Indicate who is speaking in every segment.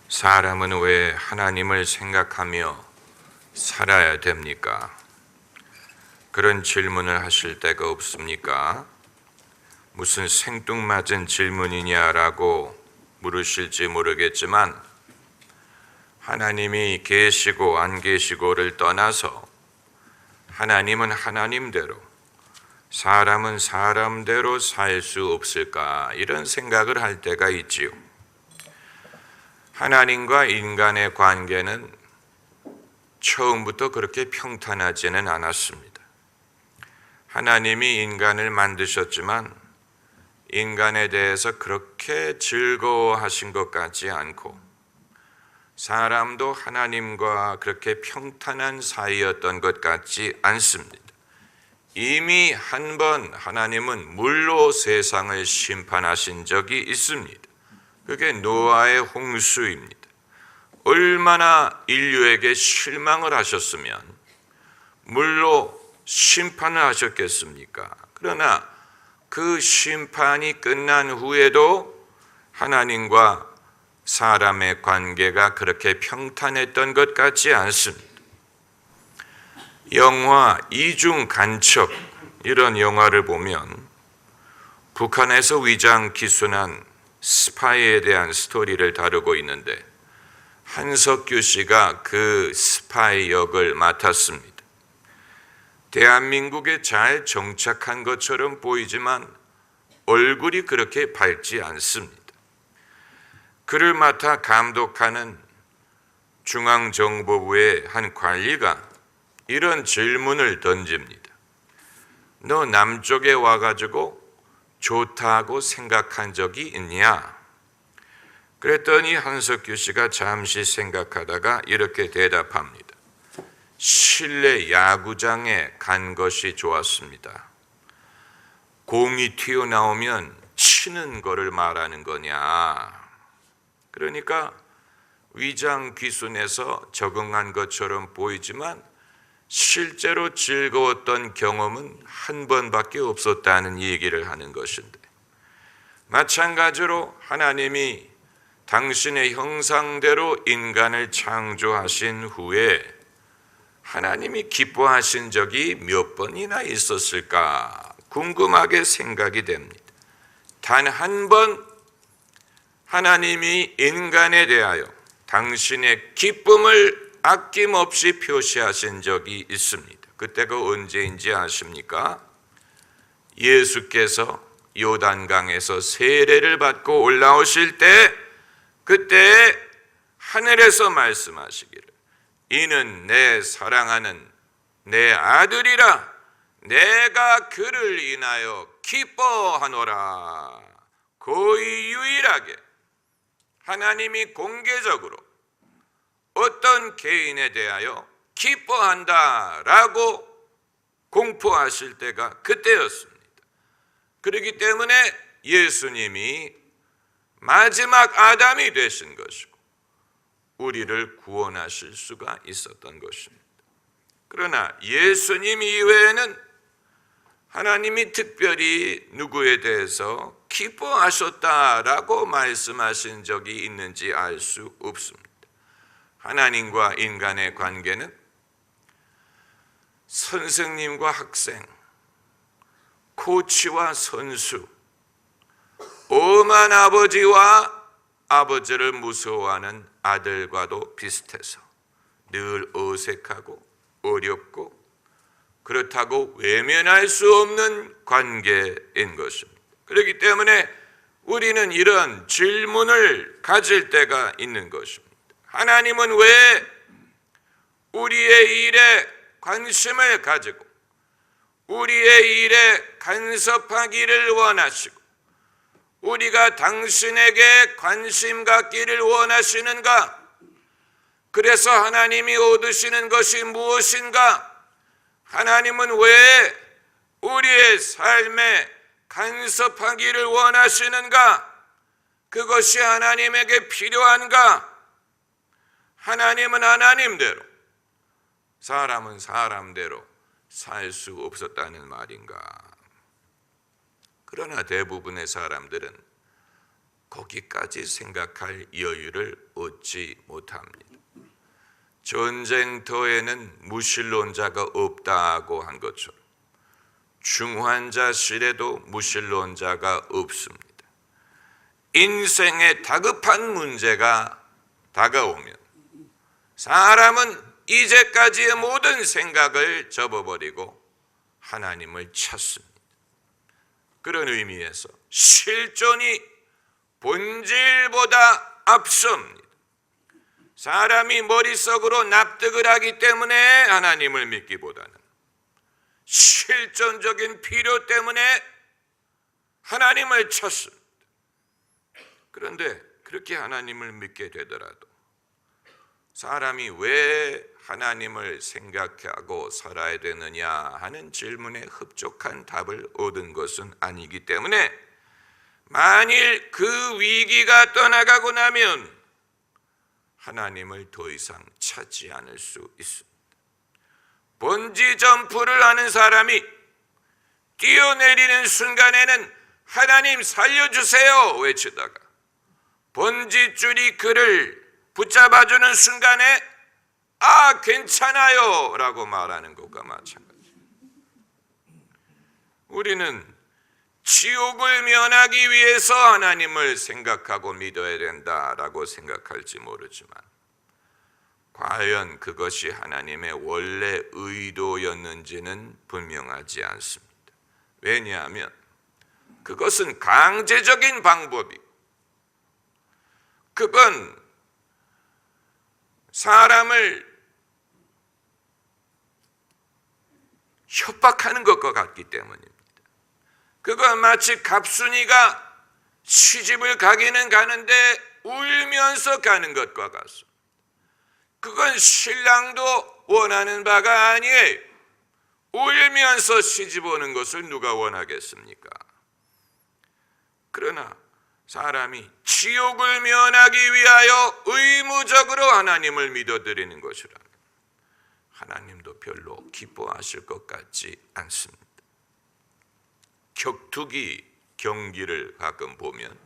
Speaker 1: 사람은 왜 하나님을 생각하며 살아야 됩니까? 그런 질문을 하실 때가 없습니까? 무슨 생뚱맞은 질문이냐라고 물으실지 모르겠지만 하나님이 계시고 안 계시고를 떠나서 하나님은 하나님대로, 사람은 사람대로 살 수 없을까, 이런 생각을 할 때가 있지요. 하나님과 인간의 관계는 처음부터 그렇게 평탄하지는 않았습니다. 하나님이 인간을 만드셨지만 인간에 대해서 그렇게 즐거워하신 것 같지 않고, 사람도 하나님과 그렇게 평탄한 사이였던 것 같지 않습니다. 이미 한 번 하나님은 물로 세상을 심판하신 적이 있습니다. 그게 노아의 홍수입니다. 얼마나 인류에게 실망을 하셨으면 물로 심판을 하셨겠습니까? 그러나 그 심판이 끝난 후에도 하나님과 사람의 관계가 그렇게 평탄했던 것 같지 않습니다. 영화 이중 간첩, 이런 영화를 보면 북한에서 위장 기순한 스파이에 대한 스토리를 다루고 있는데 한석규 씨가 그 스파이 역을 맡았습니다. 대한민국에 잘 정착한 것처럼 보이지만 얼굴이 그렇게 밝지 않습니다. 그를 맡아 감독하는 중앙정보부의 한 관리가 이런 질문을 던집니다. 너 남쪽에 와가지고 좋다고 생각한 적이 있냐? 그랬더니 한석규 씨가 잠시 생각하다가 이렇게 대답합니다. 실내 야구장에 간 것이 좋았습니다. 공이 튀어나오면 치는 거를 말하는 거냐? 그러니까 위장 귀순에서 적응한 것처럼 보이지만 실제로 즐거웠던 경험은 한 번밖에 없었다는 얘기를 하는 것인데, 마찬가지로 하나님이 당신의 형상대로 인간을 창조하신 후에 하나님이 기뻐하신 적이 몇 번이나 있었을까 궁금하게 생각이 됩니다. 단 한 번 하나님이 인간에 대하여 당신의 기쁨을 아낌없이 표시하신 적이 있습니다. 그때가 언제인지 아십니까? 예수께서 요단강에서 세례를 받고 올라오실 때, 그때 하늘에서 말씀하시기를 이는 내 사랑하는 내 아들이라, 내가 그를 인하여 기뻐하노라. 거의 유일하게 하나님이 공개적으로 어떤 개인에 대하여 기뻐한다라고 공포하실 때가 그때였습니다. 그렇기 때문에 예수님이 마지막 아담이 되신 것이고 우리를 구원하실 수가 있었던 것입니다. 그러나 예수님 이외에는 하나님이 특별히 누구에 대해서 기뻐하셨다라고 말씀하신 적이 있는지 알 수 없습니다. 하나님과 인간의 관계는 선생님과 학생, 코치와 선수, 엄한 아버지와 아버지를 무서워하는 아들과도 비슷해서 늘 어색하고 어렵고 그렇다고 외면할 수 없는 관계인 것입니다. 그렇기 때문에 우리는 이런 질문을 가질 때가 있는 것입니다. 하나님은 왜 우리의 일에 관심을 가지고 우리의 일에 간섭하기를 원하시고 우리가 당신에게 관심 갖기를 원하시는가? 그래서 하나님이 얻으시는 것이 무엇인가? 하나님은 왜 우리의 삶에 간섭하기를 원하시는가? 그것이 하나님에게 필요한가? 하나님은 하나님대로, 사람은 사람대로 살 수 없었다는 말인가? 그러나 대부분의 사람들은 거기까지 생각할 여유를 얻지 못합니다. 전쟁터에는 무신론자가 없다고 한 것처럼 중환자실에도 무신론자가 없습니다. 인생의 다급한 문제가 다가오면 사람은 이제까지의 모든 생각을 접어버리고 하나님을 찾습니다. 그런 의미에서 실존이 본질보다 앞섭니다. 사람이 머릿속으로 납득을 하기 때문에 하나님을 믿기보다는 실존적인 필요 때문에 하나님을 찾습니다. 그런데 그렇게 하나님을 믿게 되더라도 사람이 왜 하나님을 생각하고 살아야 되느냐 하는 질문에 흡족한 답을 얻은 것은 아니기 때문에 만일 그 위기가 떠나가고 나면 하나님을 더 이상 찾지 않을 수 있습니다. 번지 점프를 하는 사람이 뛰어내리는 순간에는 하나님 살려주세요 외치다가 번지줄이 그를 붙잡아주는 순간에 아 괜찮아요 라고 말하는 것과 마찬가지입니다. 우리는 지옥을 면하기 위해서 하나님을 생각하고 믿어야 된다라고 생각할지 모르지만 과연 그것이 하나님의 원래 의도였는지는 분명하지 않습니다. 왜냐하면 그것은 강제적인 방법이고 그건 사람을 협박하는 것과 같기 때문입니다. 그건 마치 갑순이가 시집을 가기는 가는데 울면서 가는 것과 같습니다. 그건 신랑도 원하는 바가 아니에요. 울면서 시집 오는 것을 누가 원하겠습니까? 그러나 사람이 지옥을 면하기 위하여 의무적으로 하나님을 믿어드리는 것이라면 하나님도 별로 기뻐하실 것 같지 않습니다. 격투기 경기를 가끔 보면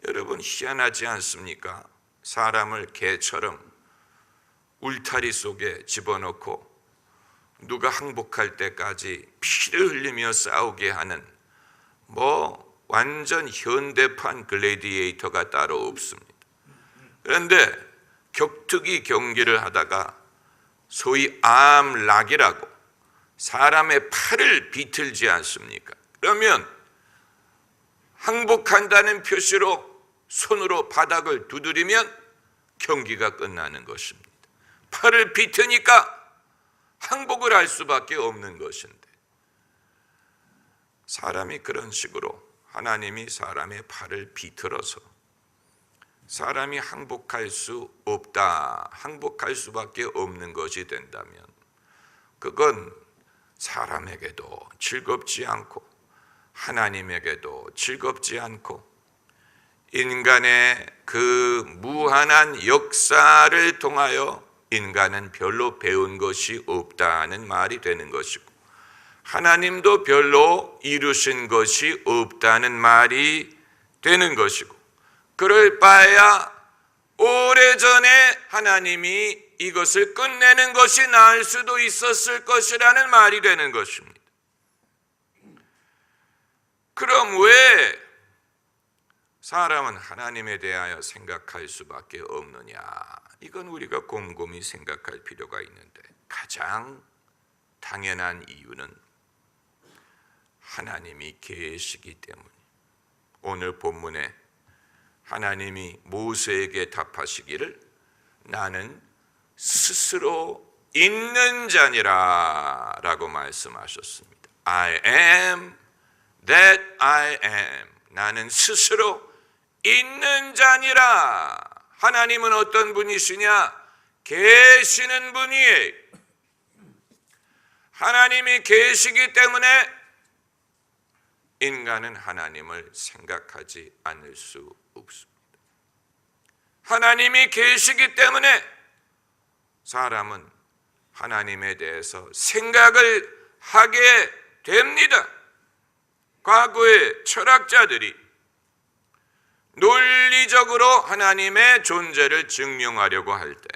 Speaker 1: 여러분 희한하지 않습니까? 사람을 개처럼 울타리 속에 집어넣고 누가 항복할 때까지 피를 흘리며 싸우게 하는 완전 현대판 글래디에이터가 따로 없습니다. 그런데 격투기 경기를 하다가 소위 암락이라고 사람의 팔을 비틀지 않습니까? 그러면 항복한다는 표시로 손으로 바닥을 두드리면 경기가 끝나는 것입니다. 팔을 비트니까 항복을 할 수밖에 없는 것인데 사람이 그런 식으로 하나님이 사람의 팔을 비틀어서 사람이 항복할 수 없다, 항복할 수밖에 없는 것이 된다면 그건 사람에게도 즐겁지 않고 하나님에게도 즐겁지 않고 인간의 그 무한한 역사를 통하여 인간은 별로 배운 것이 없다는 말이 되는 것이고 하나님도 별로 이루신 것이 없다는 말이 되는 것이고 그럴 바에야 오래전에 하나님이 이것을 끝내는 것이 나을 수도 있었을 것이라는 말이 되는 것입니다. 그럼 왜 사람은 하나님에 대하여 생각할 수밖에 없느냐? 이건 우리가 곰곰이 생각할 필요가 있는데 가장 당연한 이유는 하나님이 계시기 때문이에요. 오늘 본문에 하나님이 모세에게 답하시기를 나는 스스로 있는 자니라 라고 말씀하셨습니다. I am that I am. 나는 스스로 있는 자니라. 하나님은 어떤 분이시냐? 계시는 분이에요. 하나님이 계시기 때문에 인간은 하나님을 생각하지 않을 수 없습니다. 하나님이 계시기 때문에 사람은 하나님에 대해서 생각을 하게 됩니다. 과거의 철학자들이 긍정적으로 하나님의 존재를 증명하려고 할 때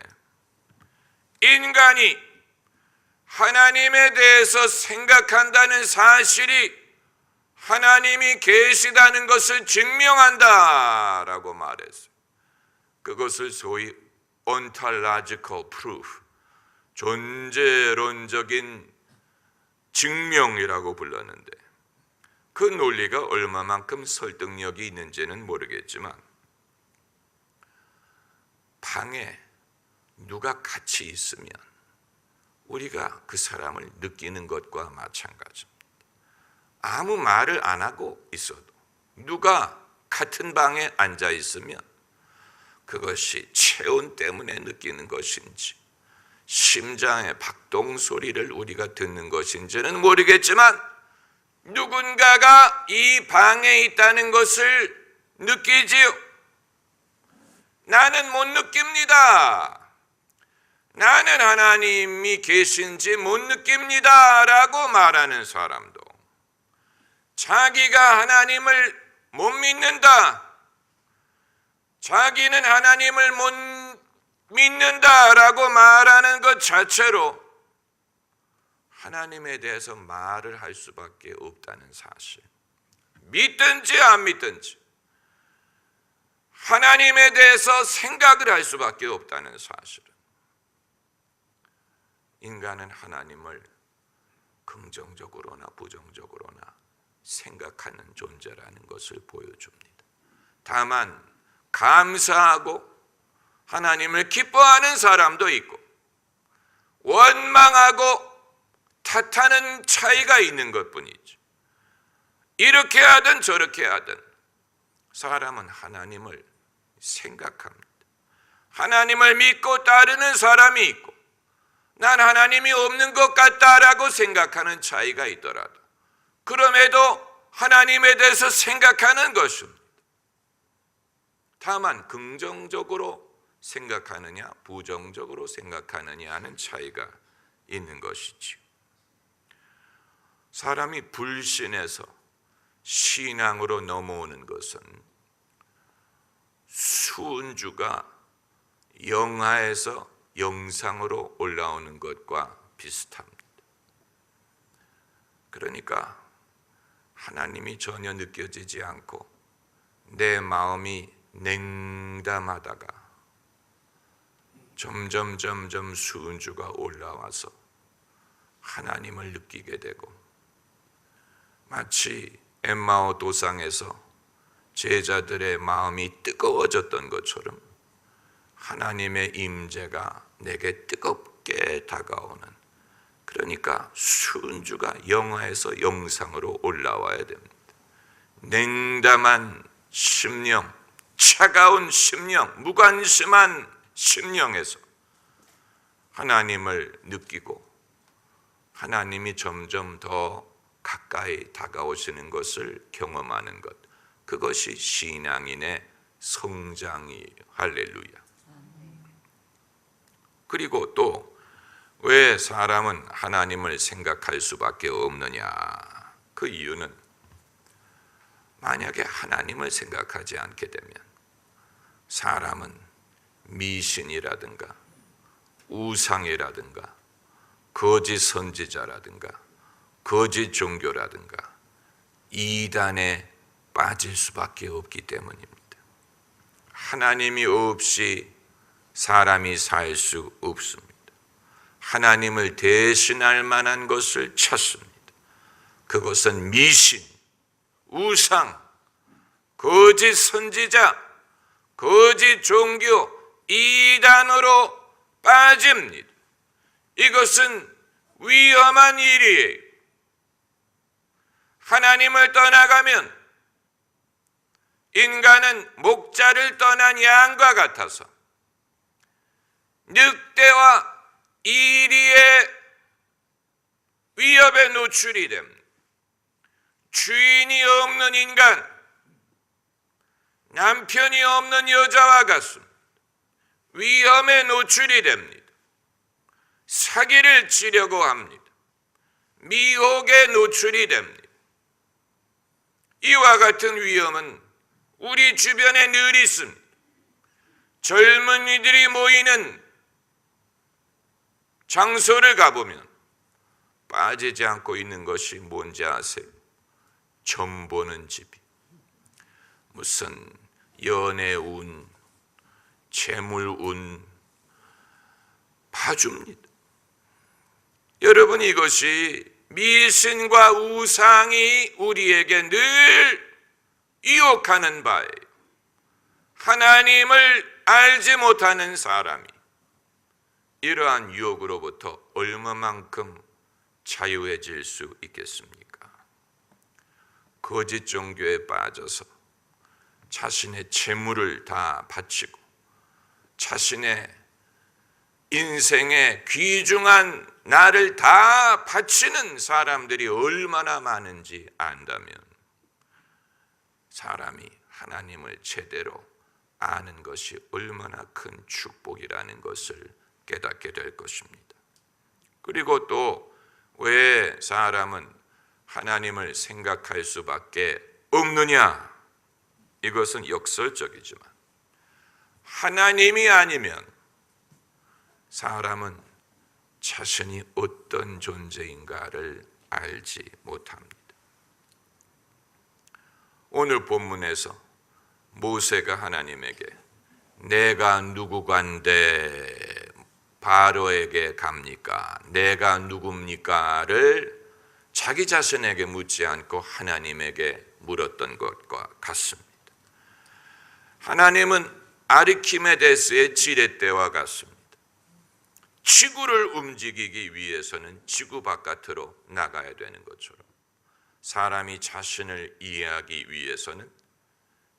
Speaker 1: 인간이 하나님에 대해서 생각한다는 사실이 하나님이 계시다는 것을 증명한다라고 말했어요. 그것을 소위 ontological proof, 존재론적인 증명이라고 불렀는데 그 논리가 얼마만큼 설득력이 있는지는 모르겠지만 방에 누가 같이 있으면 우리가 그 사람을 느끼는 것과 마찬가지입니다. 아무 말을 안 하고 있어도 누가 같은 방에 앉아 있으면 그것이 체온 때문에 느끼는 것인지 심장의 박동 소리를 우리가 듣는 것인지는 모르겠지만 누군가가 이 방에 있다는 것을 느끼지요. 나는 못 느낍니다. 나는 하나님이 계신지 못 느낍니다 라고 말하는 사람도 자기가 하나님을 못 믿는다, 자기는 하나님을 못 믿는다라고 말하는 것 자체로 하나님에 대해서 말을 할 수밖에 없다는 사실. 믿든지 안 믿든지 하나님에 대해서 생각을 할 수밖에 없다는 사실은 인간은 하나님을 긍정적으로나 부정적으로나 생각하는 존재라는 것을 보여줍니다. 다만 감사하고 하나님을 기뻐하는 사람도 있고 원망하고 탓하는 차이가 있는 것뿐이죠. 이렇게 하든 저렇게 하든 사람은 하나님을 생각합니다. 하나님을 믿고 따르는 사람이 있고 난 하나님이 없는 것 같다라고 생각하는 차이가 있더라도 그럼에도 하나님에 대해서 생각하는 것입니다. 다만 긍정적으로 생각하느냐 부정적으로 생각하느냐 하는 차이가 있는 것이지요. 사람이 불신에서 신앙으로 넘어오는 것은 수은주가 영하에서 영상으로 올라오는 것과 비슷합니다. 그러니까 하나님이 전혀 느껴지지 않고 내 마음이 냉담하다가 점점 수은주가 올라와서 하나님을 느끼게 되고 마치 엠마오 도상에서 제자들의 마음이 뜨거워졌던 것처럼 하나님의 임재가 내게 뜨겁게 다가오는, 그러니까 수은주가 영하에서 영상으로 올라와야 됩니다. 냉담한 심령, 차가운 심령, 무관심한 심령에서 하나님을 느끼고 하나님이 점점 더 가까이 다가오시는 것을 경험하는 것, 그것이 신앙인의 성장이에요. 할렐루야. 그리고 또 왜 사람은 하나님을 생각할 수밖에 없느냐? 그 이유는 만약에 하나님을 생각하지 않게 되면 사람은 미신이라든가 우상이라든가 거짓 선지자라든가 거짓 종교라든가 이단에 빠질 수밖에 없기 때문입니다. 하나님이 없이 사람이 살 수 없습니다. 하나님을 대신할 만한 것을 찾습니다. 그것은 미신, 우상, 거짓 선지자, 거짓 종교, 이단으로 빠집니다. 이것은 위험한 일이에요. 하나님을 떠나가면 인간은 목자를 떠난 양과 같아서 늑대와 이리의 위협에 노출이 됩니다. 주인이 없는 인간, 남편이 없는 여자와 같습니다. 위험에 노출이 됩니다. 사기를 치려고 합니다. 미혹에 노출이 됩니다. 이와 같은 위험은 우리 주변에 늘 있습니다. 젊은이들이 모이는 장소를 가보면 빠지지 않고 있는 것이 뭔지 아세요? 점 보는 집이. 무슨 연애운, 재물운 봐줍니다. 여러분, 이것이 미신과 우상이 우리에게 늘 유혹하는 바예요. 하나님을 알지 못하는 사람이 이러한 유혹으로부터 얼마만큼 자유해질 수 있겠습니까? 거짓 종교에 빠져서 자신의 재물을 다 바치고 자신의 인생의 귀중한 나를 다 바치는 사람들이 얼마나 많은지 안다면 사람이 하나님을 제대로 아는 것이 얼마나 큰 축복이라는 것을 깨닫게 될 것입니다. 그리고 또 왜 사람은 하나님을 생각할 수밖에 없느냐? 이것은 역설적이지만 하나님이 아니면 사람은 자신이 어떤 존재인가를 알지 못합니다. 오늘 본문에서 모세가 하나님에게 내가 누구간데 바로에게 갑니까? 내가 누굽니까?를 자기 자신에게 묻지 않고 하나님에게 물었던 것과 같습니다. 하나님은 아르키메데스의 지렛대와 같습니다. 지구를 움직이기 위해서는 지구 바깥으로 나가야 되는 것처럼 사람이 자신을 이해하기 위해서는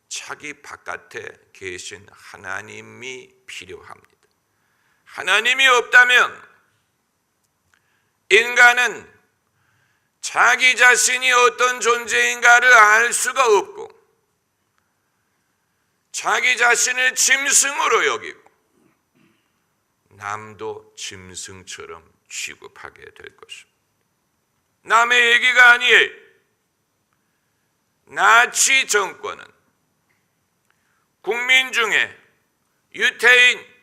Speaker 1: 자기 바깥에 계신 하나님이 필요합니다. 하나님이 없다면 인간은 자기 자신이 어떤 존재인가를 알 수가 없고 자기 자신을 짐승으로 여기고 남도 짐승처럼 취급하게 될 것입니다. 남의 얘기가 아니에요. 나치 정권은 국민 중에 유태인,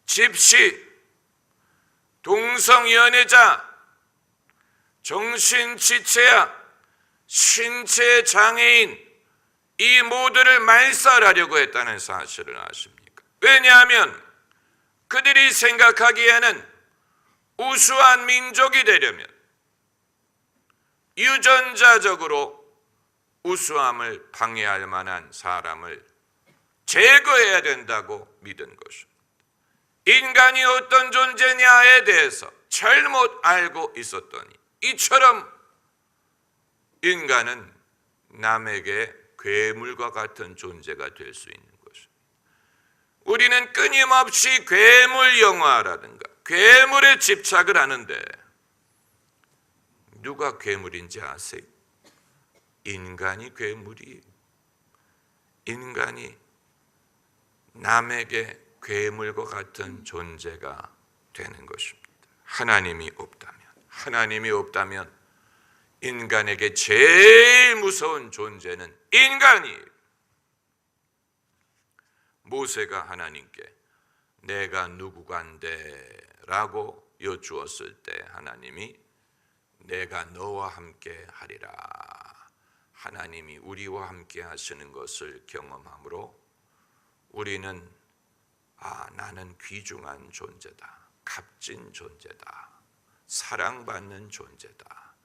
Speaker 1: 집시, 동성연애자, 정신지체야, 신체장애인 이 모두를 말살하려고 했다는 사실을 아십니까? 왜냐하면 그들이 생각하기에는 우수한 민족이 되려면 유전자적으로 우수함을 방해할 만한 사람을 제거해야 된다고 믿은 것입니다. 인간이 어떤 존재냐에 대해서 잘못 알고 있었더니 이처럼 인간은 남에게 괴물과 같은 존재가 될 수 있는 것입니다. 우리는 끊임없이 괴물 영화라든가 괴물에 집착을 하는데 누가 괴물인지 아세요? 인간이 괴물이에요. 인간이 남에게 괴물과 같은 존재가 되는 것입니다. 하나님이 없다면 인간에게 제일 무서운 존재는 인간이에요. 모세가 하나님께 내가 누구간데 라고 여쭈었을 때 하나님이 내가 너와 함께 하리라. 하나님이 우리와 함께 하시는 것을 경험함으로 우리는 나는 귀중한 존재다. 값진 존재다. 사랑받는 존재다.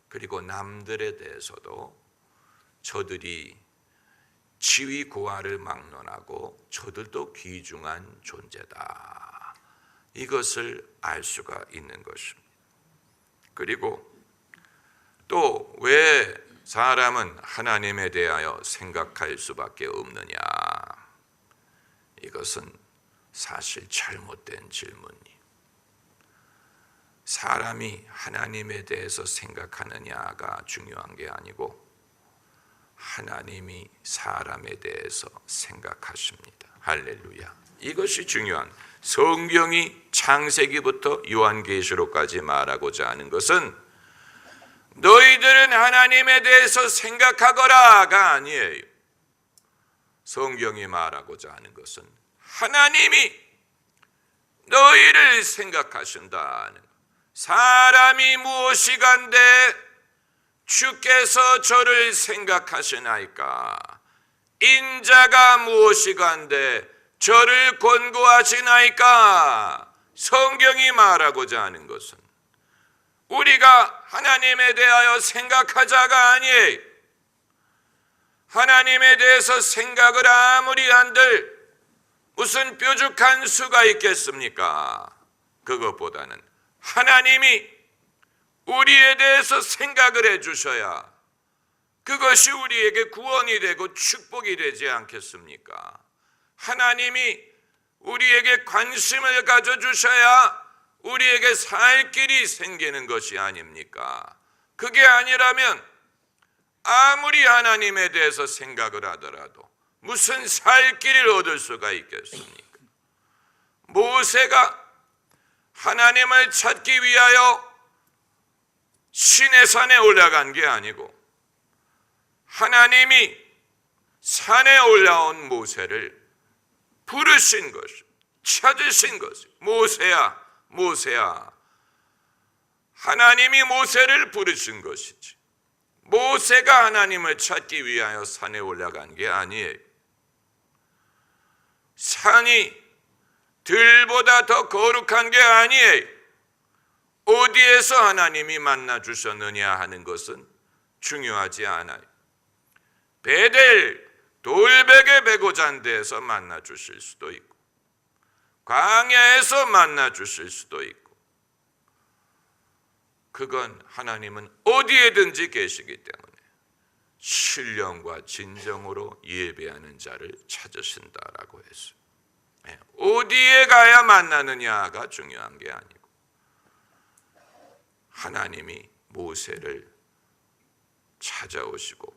Speaker 1: 그리고 남들에 대해서도 저들이 지위 고하를 막론하고 저들도 귀중한 존재다. 이것을 알 수가 있는 것입니다. 그리고 또 왜 사람은 하나님에 대하여 생각할 수밖에 없느냐? 이것은 사실 잘못된 질문이에요. 사람이 하나님에 대해서 생각하느냐가 중요한 게 아니고 하나님이 사람에 대해서 생각하십니다. 할렐루야. 이것이 중요한, 성경이 창세기부터 요한계시록까지 말하고자 하는 것은 너희들은 하나님에 대해서 생각하거라가 아니에요. 성경이 말하고자 하는 것은 하나님이 너희를 생각하신다는 것. 사람이 무엇이간데 주께서 저를 생각하시나이까? 인자가 무엇이간데 저를 권고하시나이까? 성경이 말하고자 하는 것은 우리가 하나님에 대하여 생각하자가 아니에요. 하나님에 대해서 생각을 아무리 한들 무슨 뾰족한 수가 있겠습니까? 그것보다는 하나님이 우리에 대해서 생각을 해주셔야 그것이 우리에게 구원이 되고 축복이 되지 않겠습니까? 하나님이 우리에게 관심을 가져주셔야 우리에게 살 길이 생기는 것이 아닙니까? 그게 아니라면 아무리 하나님에 대해서 생각을 하더라도 무슨 살 길을 얻을 수가 있겠습니까? 모세가 하나님을 찾기 위하여 시내산에 올라간 게 아니고 하나님이 산에 올라온 모세를 부르신 것이, 찾으신 것이, 모세야, 모세야. 하나님이 모세를 부르신 것이지 모세가 하나님을 찾기 위하여 산에 올라간 게 아니에요. 산이 들보다 더 거룩한 게 아니에요. 어디에서 하나님이 만나 주셨느냐 하는 것은 중요하지 않아요. 베델 돌베개 베고 잔 데에서 만나 주실 수도 있고 광야에서 만나 주실 수도 있고 그건 하나님은 어디에든지 계시기 때문에 신령과 진정으로 예배하는 자를 찾으신다라고 했어요. 어디에 가야 만나느냐가 중요한 게 아니고 하나님이 모세를 찾아오시고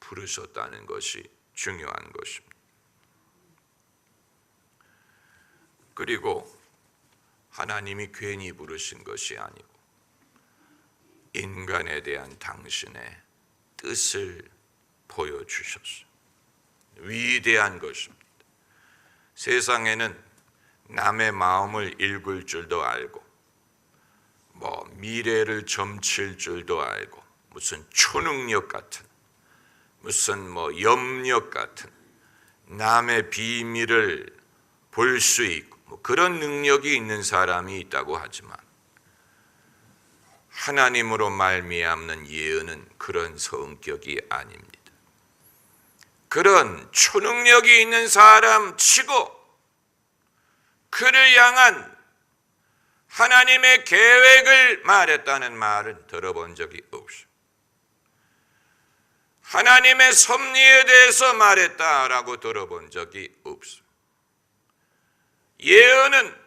Speaker 1: 부르셨다는 것이 중요한 것입니다. 그리고 하나님이 괜히 부르신 것이 아니고 인간에 대한 당신의 뜻을 보여주셨어요. 위대한 것입니다. 세상에는 남의 마음을 읽을 줄도 알고 미래를 점칠 줄도 알고 무슨 초능력 같은 무슨 염력 같은 남의 비밀을 볼 수 있고 그런 능력이 있는 사람이 있다고 하지만 하나님으로 말미암는 예언은 그런 성격이 아닙니다. 그런 초능력이 있는 사람 치고 그를 향한 하나님의 계획을 말했다는 말은 들어본 적이 없어요. 하나님의 섭리에 대해서 말했다라고 들어본 적이 없어요. 예언은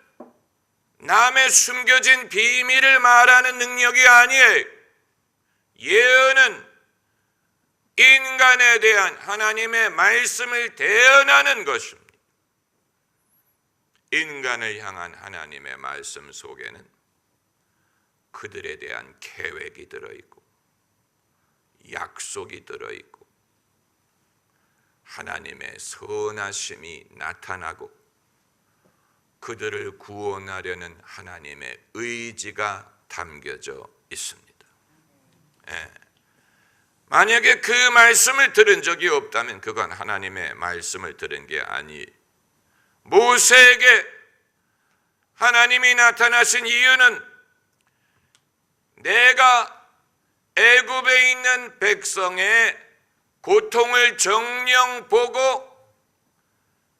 Speaker 1: 남의 숨겨진 비밀을 말하는 능력이 아니에요. 예언은 인간에 대한 하나님의 말씀을 대언하는 것입니다. 인간을 향한 하나님의 말씀 속에는 그들에 대한 계획이 들어있고 약속이 들어있고 하나님의 선하심이 나타나고 그들을 구원하려는 하나님의 의지가 담겨져 있습니다. 만약에 그 말씀을 들은 적이 없다면 그건 하나님의 말씀을 들은 게 아니에요. 모세에게 하나님이 나타나신 이유는 내가 애굽에 있는 백성의 고통을 정녕 보고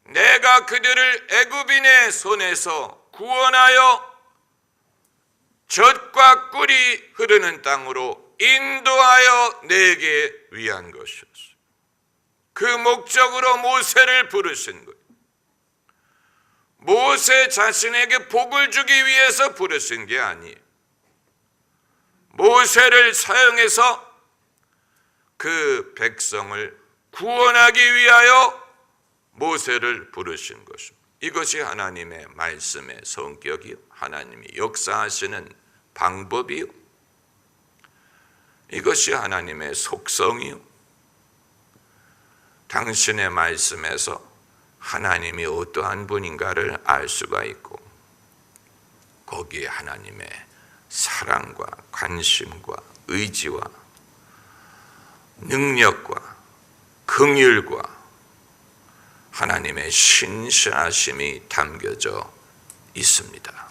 Speaker 1: 내가 그들을 애굽인의 손에서 구원하여 젖과 꿀이 흐르는 땅으로 인도하여 내게 위한 것이었어요. 그 목적으로 모세를 부르신 거예요. 모세 자신에게 복을 주기 위해서 부르신 게 아니에요. 모세를 사용해서 그 백성을 구원하기 위하여 모세를 부르신 것입니다. 이것이 하나님의 말씀의 성격이요, 하나님이 역사하시는 방법이요, 이것이 하나님의 속성이요. 당신의 말씀에서 하나님이 어떠한 분인가를 알 수가 있고 거기에 하나님의 사랑과 관심과 의지와 능력과 긍휼과 하나님의 신실하심이 담겨져 있습니다.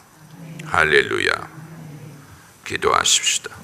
Speaker 1: 할렐루야. 기도하십시다.